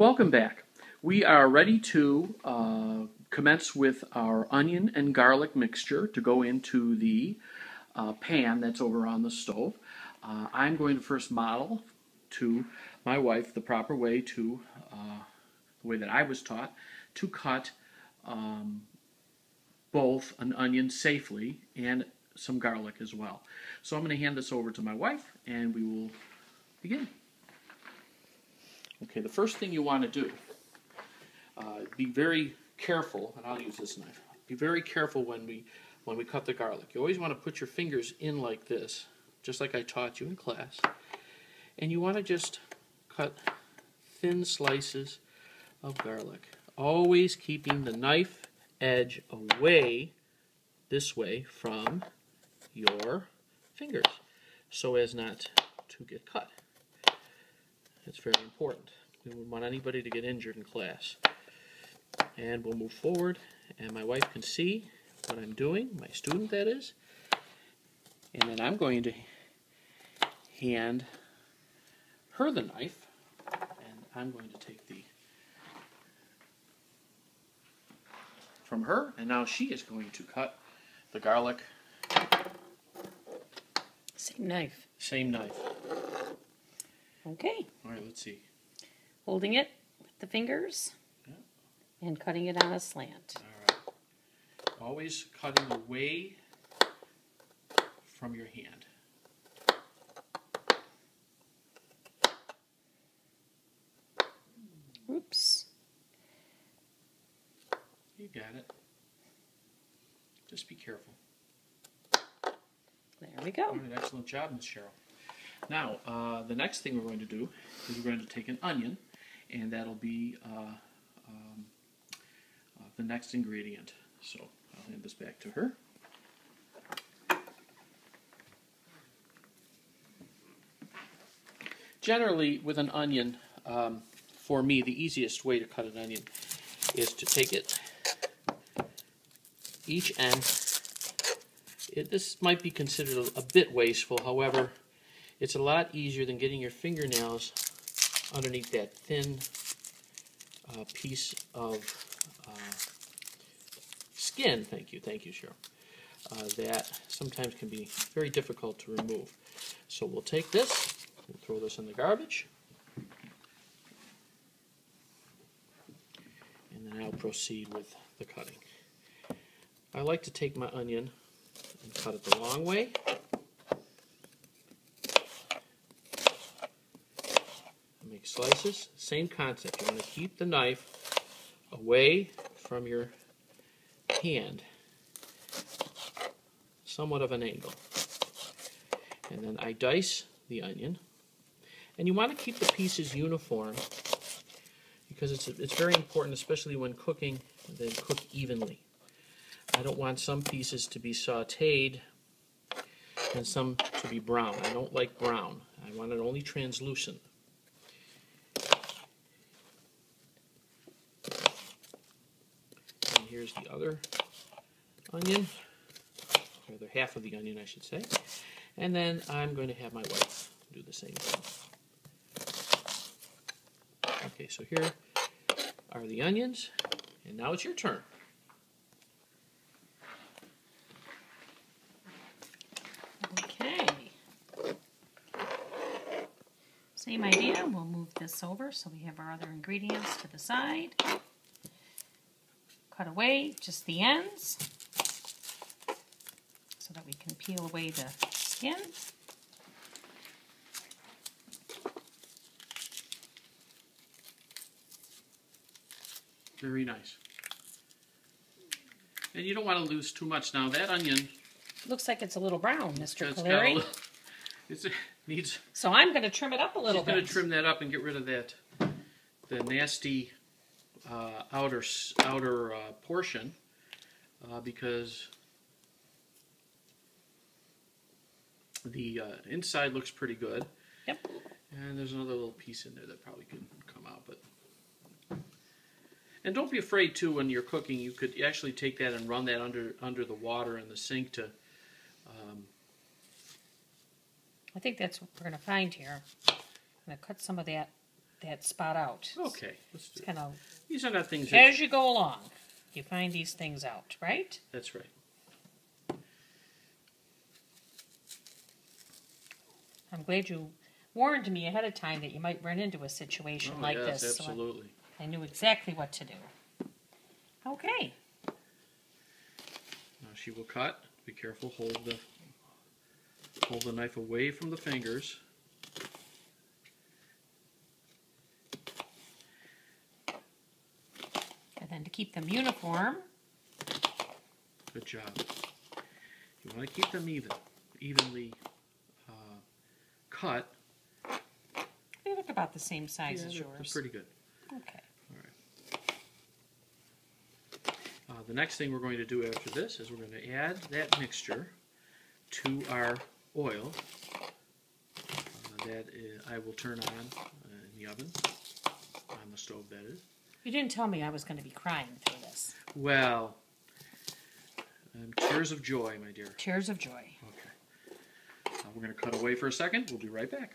Welcome back. We are ready to commence with our onion and garlic mixture to go into the pan that's over on the stove. I'm going to first model to my wife the proper way to, the way that I was taught, to cut both an onion safely and some garlic as well. So I'm going to hand this over to my wife and we will begin. Okay, the first thing you want to do, be very careful, and I'll use this knife. Be very careful when we cut the garlic. You always want to put your fingers in like this, just like I taught you in class. And you want to just cut thin slices of garlic, always keeping the knife edge away this way from your fingers so as not to get cut. It's very important. We wouldn't want anybody to get injured in class. And we'll move forward, and my wife can see what I'm doing, my student that is. And then I'm going to hand her the knife, and I'm going to take the from her, and now she is going to cut the garlic. Same knife. Same knife. Okay. All right, let's see. Holding it with the fingers and cutting it on a slant. All right. Always cutting away from your hand. Oops. You got it. Just be careful. There we go. All right, excellent job, Miss Cheryl. Now, the next thing we're going to do is we're going to take an onion, and that'll be the next ingredient. So I'll hand this back to her. Generally, with an onion, for me, the easiest way to cut an onion is to take it, each end. This might be considered a bit wasteful, however, it's a lot easier than getting your fingernails underneath that thin piece of skin. Thank you, Cheryl. That sometimes can be very difficult to remove. So we'll take this, we'll throw this in the garbage, and then I'll proceed with the cutting. I like to take my onion and cut it the long way. Make slices. Same concept. You want to keep the knife away from your hand, somewhat of an angle. And then I dice the onion. And you want to keep the pieces uniform because it's very important, especially when cooking, that cook evenly. I don't want some pieces to be sautéed and some to be brown. I don't like brown. I want it only translucent. And here's the other onion, or the half of the onion, I should say. And then I'm going to have my wife do the same thing. Okay, so here are the onions, and now it's your turn. Okay. Same idea. We'll move this over so we have our other ingredients to the side. Cut away just the ends so that we can peel away the skin. Very nice. And you don't want to lose too much now. That onion looks like it's a little brown, Mr. Caleri. It needs. So I'm going to trim it up a little bit. She's going to trim that up and get rid of that, the nasty outer portion, because the inside looks pretty good. Yep. And there's another little piece in there that probably could come out, but. And don't be afraid too when you're cooking. You could actually take that and run that under the water in the sink to. I think that's what we're going to find here. I'm going to cut some of that that spot out. Okay, let's do It's it. kind of, These are not things that... as you go along, you find these things out, right? That's right. I'm glad you warned me ahead of time that you might run into a situation like yes, this. absolutely. So I knew exactly what to do. Okay. Now she will cut. Be careful. Hold the knife away from the fingers. And then to keep them uniform. Good job. You want to keep them evenly cut. They look about the same size as They're yours. pretty good. Okay. All right. The next thing we're going to do after this is we're going to add that mixture to our oil. I will turn on in the oven, on the stove that is. You didn't tell me I was going to be crying through this. Well, tears of joy, my dear. Tears of joy. Okay. We're going to cut away for a second. We'll be right back.